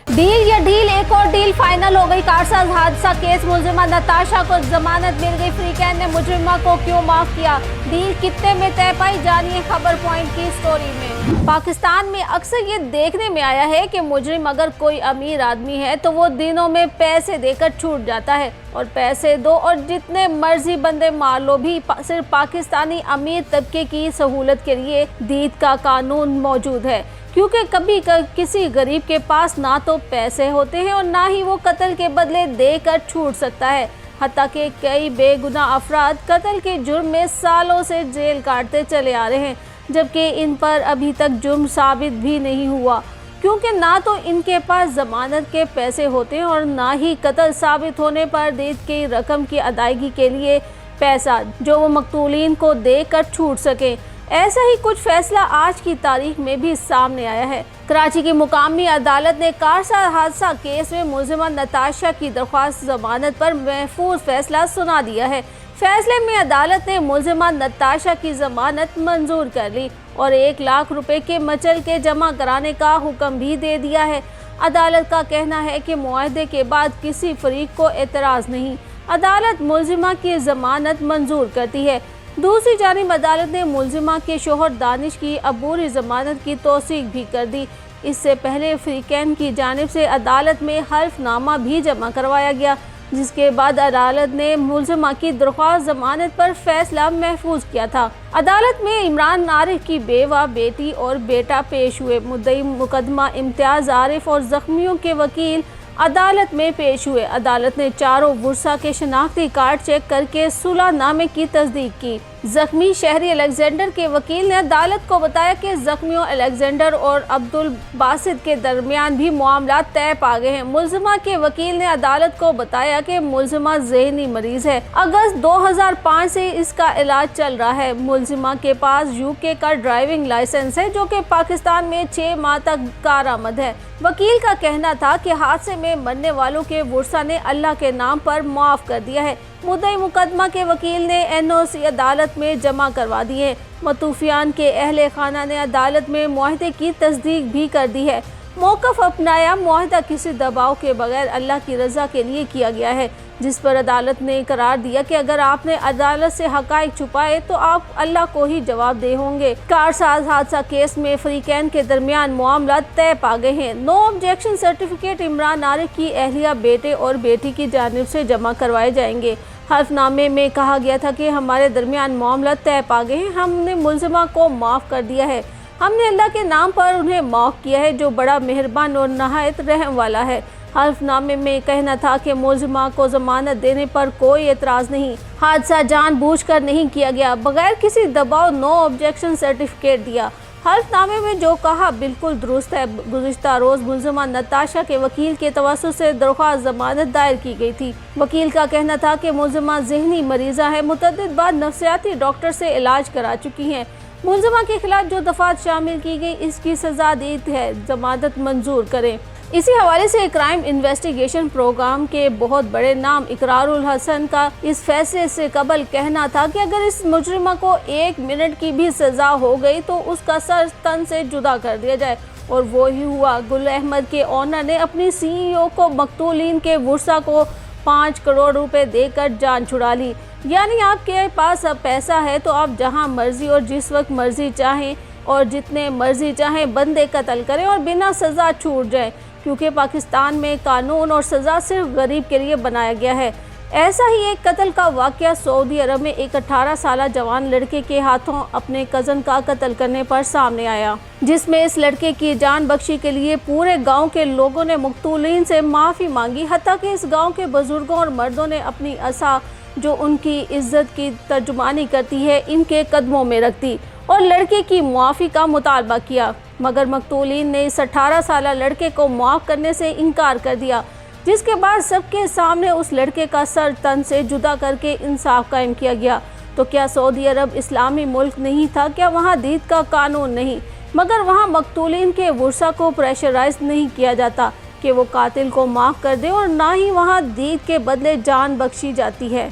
Deal या deal, एक और डील फाइनल हो गई। कारसाज हादसा केस मुलजिमा नताशा को जमानत मिल गई। फ्रीकैन ने मुजरिमा को क्यों माफ किया, डील कितने में तय पाई, जानिए खबर पॉइंट की स्टोरी में। पाकिस्तान में अक्सर ये देखने में आया है कि मुजरिम अगर कोई अमीर आदमी है तो वो दिनों में पैसे देकर छूट जाता है, और पैसे दो और जितने मर्जी बंदे मार लो भी सिर्फ पाकिस्तानी अमीर तबके की सहूलत के लिए दीद का कानून मौजूद है, क्योंकि कभी किसी गरीब के पास ना तो पैसे होते हैं और ना ही वो कत्ल के बदले देकर छूट सकता है। हत्ता कि कई बेगुनाह अफराद कत्ल के जुर्म में सालों से जेल काटते चले आ रहे हैं, जबकि इन पर अभी तक जुर्म साबित भी नहीं हुआ, क्योंकि ना तो इनके पास जमानत के पैसे होते हैं और ना ही कत्ल साबित होने पर दीद की रकम की अदायगी के लिए पैसा जो वो मकतूलीन को देकर छूट सके। ऐसा ही कुछ फैसला आज की तारीख में भी सामने आया है। कराची की मुकामी अदालत ने कारसाज हादसा केस में मुलजिमा नताशा की दरख्वास्त जमानत पर महफूज फैसला सुना दिया है। फैसले में अदालत ने मुलजिमा नताशा की जमानत मंजूर कर ली और 1 लाख रुपए के मचल के जमा कराने का हुक्म भी दे दिया है। अदालत का कहना है कि मुआहदे के बाद किसी फरीक को एतराज़ नहीं, अदालत मुलजिमा की जमानत मंजूर करती है। दूसरी जानिब अदालत ने मुलजिमा के शोहर दानिश की अबूरी जमानत की तौसीक भी कर दी। इससे पहले फ्रीकैन की जानिब से अदालत में हल्फनामा भी जमा करवाया गया, जिसके बाद अदालत ने मुलजिमा की दरख्वास्त जमानत पर फैसला महफूज किया था। अदालत में इमरान आरिफ की बेवा, बेटी और बेटा पेश हुए। मुद्दई मुकदमा इम्तियाज आरिफ और जख्मियों के वकील अदालत में पेश हुए। अदालत ने चारों वुरसा के शनाख्ती कार्ड चेक करके सुलहनामे की तस्दीक की। जख्मी शहरी अलेक्जेंडर के वकील ने अदालत को बताया कि जख्मियों अलेक्जेंडर और अब्दुल बासित के दरमियान भी मामला तय पा गए हैं। मुलजिमा के वकील ने अदालत को बताया कि मुलजिमा ज़हनी मरीज है, अगस्त 2005 से इसका इलाज चल रहा है। मुलजिमा के पास यूके का ड्राइविंग लाइसेंस है, जो कि पाकिस्तान में 6 माह तक कारआमद है। वकील का कहना था कि हादसे में मरने वालों के वुरसा ने अल्लाह के नाम पर माफ कर दिया है। मुद्दई मुकदमा के वकील ने NOC अदालत में जमा करवा दिए। मतूफियान के अहले खाना ने अदालत में मुआहदे की तस्दीक भी कर दी है। मौक़िफ़ अपनाया, मुआहदा किसी दबाव के बगैर अल्लाह की रज़ा के लिए किया गया है, जिस पर अदालत ने करार दिया कि अगर आपने अदालत से हक़ाइक़ छुपाए तो आप अल्लाह को ही जवाबदेह होंगे। कारसाज हादसा केस में फ्रीकैन के दरमियान मामला तय पा गए हैं। No objection certificate Imran Arif की अहलिया, बेटे और बेटी की जानिब से जमा करवाए जाएंगे। हल्फनामे में कहा गया था कि हमारे दरमियान मामला तय पा गए हैं, हमने मुलजिमा को माफ़ कर दिया है, हमने अल्लाह के नाम पर उन्हें माफ़ किया है जो बड़ा मेहरबान और नहायत रहम वाला है। हल्फनामे में कहना था कि मुलजिमा को जमानत देने पर कोई एतराज़ नहीं, हादसा जानबूझकर नहीं किया गया, बगैर किसी दबाव नो ऑब्जेक्शन सर्टिफिकेट दिया। हल्फनामे में जो कहा बिल्कुल दुरुस्त है। गुज़िश्ता रोज़ मुलजिमा नताशा के वकील के तवस्सुत से दरख्वास्त जमानत दायर की गई थी। वकील का कहना था कि मुलजिमा ज़हनी मरीज़ा है, मुतअद्दिद बार नफ्सियाती डॉक्टर से इलाज करा चुकी हैं। मुलजिमा के खिलाफ जो दफ़ात शामिल की गई इसकी सज़ा दी है, जमानत मंजूर करें। इसी हवाले से क्राइम इन्वेस्टिगेशन प्रोग्राम के बहुत बड़े नाम इकरारुल हसन का इस फैसले से कबल कहना था कि अगर इस मुजरिमा को 1 मिनट की भी सज़ा हो गई तो उसका सर तन से जुदा कर दिया जाए, और वो ही हुआ। गुल अहमद के ऑनर ने अपनी CEO को मकतूलीन के वुरसा को 5 करोड़ रुपए देकर जान छुड़ा ली। यानी आपके पास अब पैसा है तो आप जहां मर्जी और जिस वक्त मर्जी चाहें और जितने मर्जी चाहें बंदे कत्ल करें और बिना सज़ा छूट जाए, क्योंकि पाकिस्तान में कानून और सज़ा सिर्फ गरीब के लिए बनाया गया है। ऐसा ही एक कत्ल का वाक़या सऊदी अरब में एक 18 साल जवान लड़के के हाथों अपने कज़न का कत्ल करने पर सामने आया, जिसमें इस लड़के की जान बख्शी के लिए पूरे गांव के लोगों ने मकतूलीन से माफ़ी मांगी। हत्ता कि इस गांव के बुजुर्गों और मर्दों ने अपनी असा, जो उनकी इज्जत की तर्जुमानी करती है, इनके कदमों में रख दी और लड़के की मुआफ़ी का मुतालबा किया, मगर मकतूलीन ने इस 18 साल लड़के को माफ़ करने से इनकार कर दिया, जिसके बाद सबके सामने उस लड़के का सर तन से जुदा करके इंसाफ कायम किया गया। तो क्या सऊदी अरब इस्लामी मुल्क नहीं था? क्या वहाँ दीद का कानून नहीं? मगर वहाँ मकतूलीन के वुरसा को प्रेशराइज नहीं किया जाता कि वो कातिल को माफ़ कर दे, और ना ही वहाँ दीद के बदले जान बख्शी जाती है।